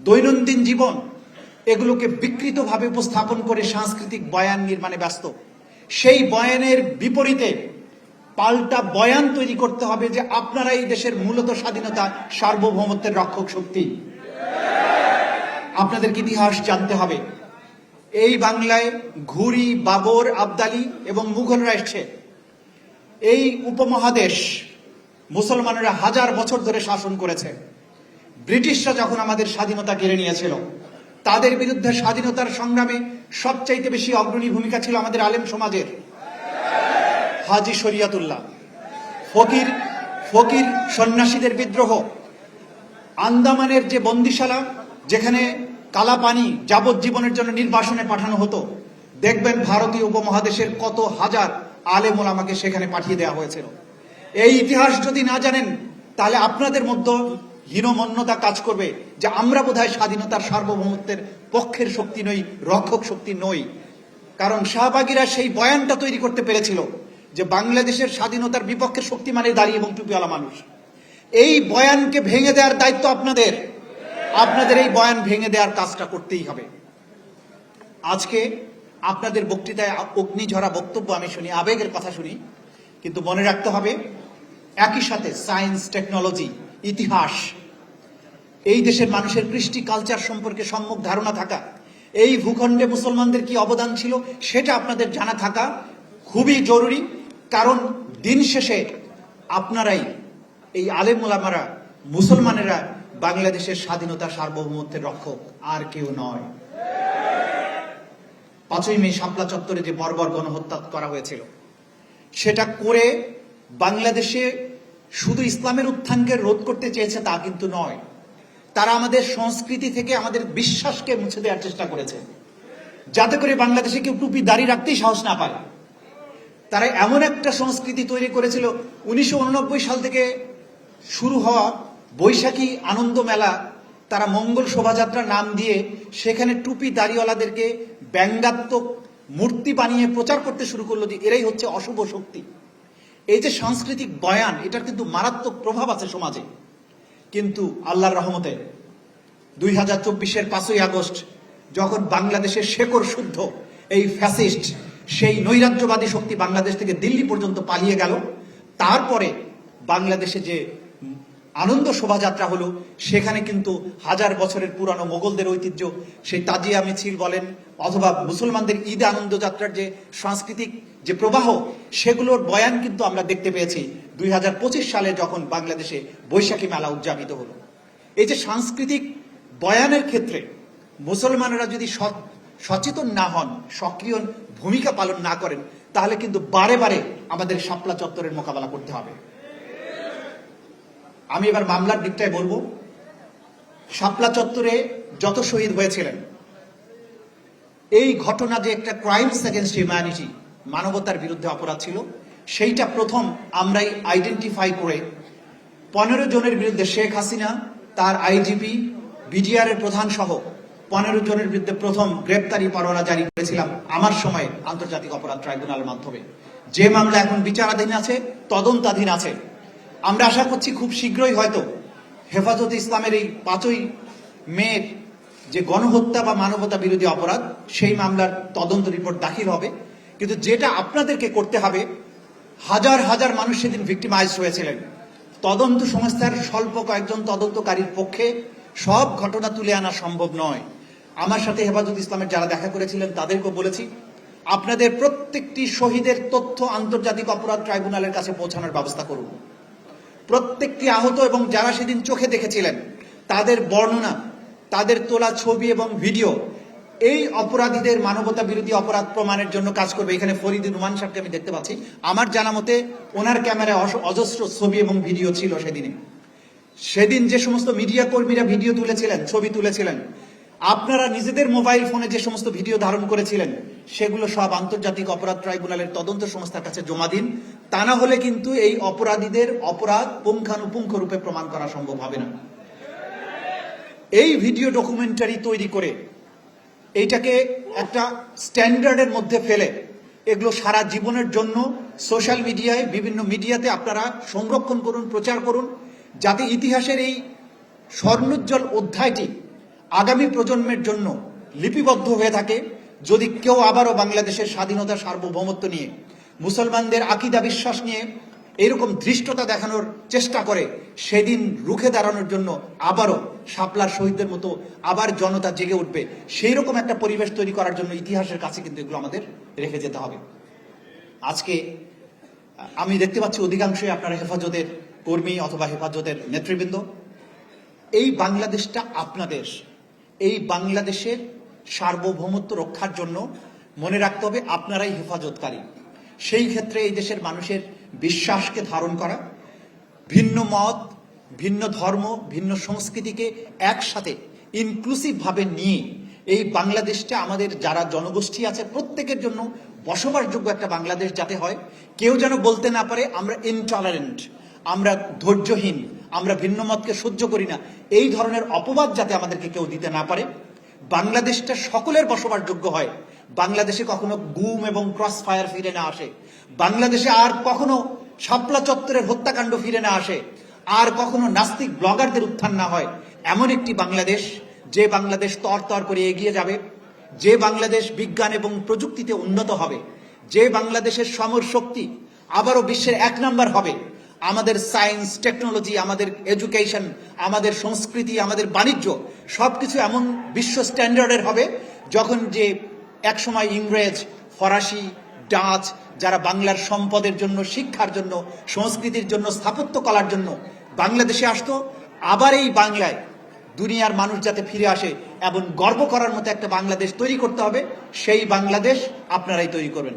দৈনন্দিন জীবন এগুলোকে বিকৃতভাবে উপস্থাপন করে সাংস্কৃতিক বয়ান নির্মাণে ব্যস্ত। সেই বয়ানের বিপরীতে পাল্টা বয়ান তৈরি করতে হবে যে আপনারা এই দেশের মূলত স্বাধীনতা সার্বভৌমত্বের রক্ষক শক্তি। আপনাদেরকে ইতিহাস জানতে হবে। এই বাংলায় ঘুরি, বাবর, আবদালি এবং মুঘলরা এসছে। এই উপমহাদেশ মুসলমানেরা হাজার বছর ধরে শাসন করেছে। ব্রিটিশরা যখন আমাদের স্বাধীনতা কেড়ে নিয়েছিল, তাদের বিরুদ্ধে স্বাধীনতার সংগ্রামে সবচাইতে বেশি অগ্রণী ভূমিকা ছিল আমাদের আলেম সমাজের। হাজী শরিয়াতুল্লাহ, ফকির সন্ন্যাসীদের বিদ্রোহ, আন্দামানের যে বন্দিশালা যেখানে কালা পানি যাবজ্জীবনের জন্য নির্বাসনে পাঠানো হতো, দেখবেন ভারতীয় উপমহাদেশের কত হাজার আলেম ওলামাকে সেখানে পাঠিয়ে দেওয়া হয়েছিল। এই ইতিহাস যদি না জানেন তাহলে আপনাদের মধ্যে হীনমন্যতা কাজ করবে যে আমরা বোধহয় স্বাধীনতার সার্বভৌমত্বের পক্ষের শক্তি নই, রক্ষক শক্তি নই। কারণ শাহবাগীরা সেই বয়ানটা তৈরি করতে পেরেছিল যে বাংলাদেশের স্বাধীনতার বিপক্ষের শক্তি মানে দাড়ি এবং টুপিওয়ালা মানুষ। এই বয়ানকে ভেঙে দেওয়ার দায়িত্ব আপনাদের। এই বয়ান ভেঙে দেওয়ার কাজটা করতেই হবে। আজকে আপনাদের বক্তৃতায় অগ্নিঝরা বক্তব্য আমি শুনি, আবেগের কথা শুনি, কিন্তু মনে রাখতে হবে একই সাথে সায়েন্স, টেকনোলজি, ইতিহাস, এই দেশের মানুষের কৃষ্টি কালচার সম্পর্কে সম্যক ধারণা থাকা, এই ভূখণ্ডে মুসলমানদের কি অবদান ছিল সেটা আপনাদের জানা থাকা খুবই জরুরি। কারণ দিন শেষে আপনারাই, এই আলেম ওলামারা, মুসলমানেরা বাংলাদেশের স্বাধীনতা সার্বভৌমত্বের রক্ষক, আর কেউ নয়। 5ই মে শাপলা চত্বরে যে বর্বর গণহত্যা করা হয়েছিল, সেটা করে বাংলাদেশে শুধু ইসলামের উত্থানকে রোধ করতে চেয়েছে তা কিন্তু নয়। তারা আমাদের সংস্কৃতি থেকে আমাদের বিশ্বাসকে মুছে দেওয়ার চেষ্টা করেছে, যাতে করে বাংলাদেশে কেউ টুপি দাড়ি রাখতেই সাহস না পায়। তারা এমন একটা সংস্কৃতি তৈরি করেছিল, 1989 সাল থেকে শুরু হওয়া বৈশাখী আনন্দ মেলা, তারা মঙ্গল শোভাযাত্রার নাম দিয়ে সেখানে টুপি দাড়িওয়ালাদেরকে ব্যঙ্গাত্মক মূর্তি বানিয়ে প্রচার করতে শুরু করলো যে এরাই হচ্ছে অশুভ শক্তি। এই যে সাংস্কৃতিক বয়ান, এটার কিন্তু মারাত্মক প্রভাব আছে সমাজে। কিন্তু আল্লাহর রহমতে 2024-এর 5ই আগস্ট যখন বাংলাদেশের শেকড় শুদ্ধ এই ফ্যাসিস্ট, সেই নৈরাজ্যবাদী শক্তি বাংলাদেশ থেকে দিল্লি পর্যন্ত পালিয়ে গেল, তারপরে বাংলাদেশে যে আনন্দ শোভাযাত্রা হলো, সেখানে কিন্তু হাজার বছরের পুরানো মোগলদের ঐতিহ্য, সেই তাজিয়া মিছিল বলেন অথবা মুসলমানদের ঈদ আনন্দ যাত্রার যে সাংস্কৃতিক যে প্রবাহ, সেগুলোর বয়ান কিন্তু আমরা দেখতে পেয়েছি 2025 সালে যখন বাংলাদেশে বৈশাখী মেলা উদযাপিত হলো। এই যে সাংস্কৃতিক বয়ানের ক্ষেত্রে মুসলমানেরা যদি সচেতন না হন, সক্রিয় ভূমিকা পালন না করেন, তাহলে কিন্তু বারে বারে আমাদের শাপলা চত্বরের মোকাবেলা করতে হবে। আমি এবার মামলার দিকটায় বলবো। শাপলা চত্বরে যত শহীদ হয়েছিলেন, এই ঘটনা যে একটা ক্রাইমস এগেনস্ট হিউম্যানিটি, মানবতার বিরুদ্ধে অপরাধ ছিল, সেইটা প্রথম আমরাই আইডেন্টিফাই করে 15 জনের বিরুদ্ধে, শেখ হাসিনা, তার আইজিপি, বিডিআর এর প্রধান সহ 15 জনের বিরুদ্ধে প্রথম গ্রেপ্তারি পরোয়ানা জারি করেছিলাম আমার সময়ে আন্তর্জাতিক অপরাধ ট্রাইব্যুনালের মাধ্যমে। যে মামলা এখন বিচারাধীন আছে, তদন্তাধীন আছে। আমরা আশা করছি খুব শীঘ্রই হয়তো হেফাজতে ইসলামের এই 5ই মের যে গণহত্যা বা মানবতা বিরোধী অপরাধ, সেই মামলার তদন্ত রিপোর্ট দাখিল হবে। কিন্তু যেটা আপনাদেরকে করতে হবে, হাজার হাজার মানুষ সেদিন ভিক্টিমাইজ হয়েছিলেন। তদন্ত সংস্থার স্বল্প কয়েকজন তদন্তকারীর পক্ষে সব ঘটনা তুলে আনা সম্ভব নয়। আমার সাথে হেফাজত ইসলামের যারা দেখা করেছিলেন তাদেরকেও বলেছি, আপনাদের প্রত্যেকটি শহীদের তথ্য আন্তর্জাতিক অপরাধ ট্রাইব্যুনালের কাছে পৌঁছানোর ব্যবস্থা করুন। প্রত্যেকটি আহত এবং যারা সেদিন চোখে দেখেছিলেন তাদের বর্ণনা, তাদের তোলা ছবি এবং ভিডিও এই অপরাধীদের মানবতা বিরোধী অপরাধ প্রমাণের জন্য কাজ করবে। এখানে ফরিদুর রহমান সাহেবকে আমি দেখতে পাচ্ছি, আমার জানা মতে ওনার ক্যামেরায় অজস্র ছবি এবং ভিডিও ছিল সেদিনে। সেদিন যে সমস্ত মিডিয়া কর্মীরা ভিডিও তুলেছিলেন, ছবি তুলেছিলেন, আপনারা নিজেদের মোবাইল ফোনে যে সমস্ত ভিডিও ধারণ করেছিলেন, সেগুলো সব আন্তর্জাতিক অপরাধ ট্রাইব্যুনালের তদন্ত সংস্থার কাছে জমা দিন। তা না হলে কিন্তু এই অপরাধীদের অপরাধ পুঙ্খানুপুঙ্খ রূপে প্রমাণ করা সম্ভব হবে না। এই ভিডিও ডকুমেন্টারি তৈরি করে এইটাকে একটা স্ট্যান্ডার্ডের মধ্যে ফেলে এগুলো সারা জীবনের জন্য সোশ্যাল মিডিয়ায়, বিভিন্ন মিডিয়াতে আপনারা সংরক্ষণ করুন, প্রচার করুন, যাতে ইতিহাসের এই স্বর্ণোজ্জ্বল অধ্যায়টি আগামী প্রজন্মের জন্য লিপিবদ্ধ হয়ে থাকে, যদি কেউ আবারও বাংলাদেশের স্বাধীনতা সার্বভৌমত্ব নিয়ে, মুসলমানদের আকিদা বিশ্বাস নিয়ে এরকম ধৃষ্টতা দেখানোর চেষ্টা করে, সেদিন রুখে দাঁড়ানোর জন্য আবারও শাপলার শহীদদের মতো আবার জনতা জেগে উঠবে। সেই রকম একটা পরিবেশ তৈরি করার জন্য ইতিহাসের কাছে কিন্তু এগুলো আমাদের রেখে যেতে হবে। আজকে আমি দেখতে পাচ্ছি অধিকাংশই আপনারা হেফাজতের কর্মী অথবা হেফাজতের নেতৃবৃন্দ। এই বাংলাদেশটা আপনাদের, এই বাংলাদেশের সার্বভৌমত্ব রক্ষার জন্য মনে রাখতে হবে আপনারাই হেফাজতকারী। সেই ক্ষেত্রে এই দেশের মানুষের বিশ্বাসকে ধারণ করা, ভিন্ন মত, ভিন্ন ধর্ম, ভিন্ন সংস্কৃতিকে একসাথে ইনক্লুসিভভাবে নিয়ে এই বাংলাদেশটা আমাদের যারা জনগোষ্ঠী আছে প্রত্যেকের জন্য বসবাসযোগ্য একটা বাংলাদেশ যাতে হয়। কেউ যেন বলতে না পারে আমরা ইনটলারেন্ট, আমরা ধৈর্যহীন, আমরা ভিন্ন মতকে সহ্য করি না, এই ধরনের অপবাদ যাতে আমাদেরকে কেউ দিতে না পারে। বাংলাদেশটা সকলের বসবাসযোগ্য হয়, বাংলাদেশে কখনো গুম এবং ক্রস ফায়ার ফিরে না আসে, বাংলাদেশে আর কখনো শাপলা চত্বরের হত্যাকাণ্ড ফিরে না আসে, আর কখনো নাস্তিক ব্লগারদের উত্থান না হয়। এমন একটি বাংলাদেশ, যে বাংলাদেশ তর করে এগিয়ে যাবে, যে বাংলাদেশ বিজ্ঞান এবং প্রযুক্তিতে উন্নত হবে, যে বাংলাদেশের সমর শক্তি আবারও বিশ্বের 1 নম্বর হবে। আমাদের সায়েন্স, টেকনোলজি, আমাদের এডুকেশন, আমাদের সংস্কৃতি, আমাদের বাণিজ্য সবকিছু এমন বিশ্ব স্ট্যান্ডার্ডের হবে, যখন যে একসময় ইংরেজ, ফরাসি, ডাচ যারা বাংলার সম্পদের জন্য, শিক্ষার জন্য, সংস্কৃতির জন্য, স্থাপত্য কলার জন্য বাংলাদেশে আসতো, আবার এই বাংলায় দুনিয়ার মানুষ যাতে ফিরে আসে এবং গর্ব করার মতো একটা বাংলাদেশ তৈরি করতে হবে। সেই বাংলাদেশ আপনারাই তৈরি করবেন।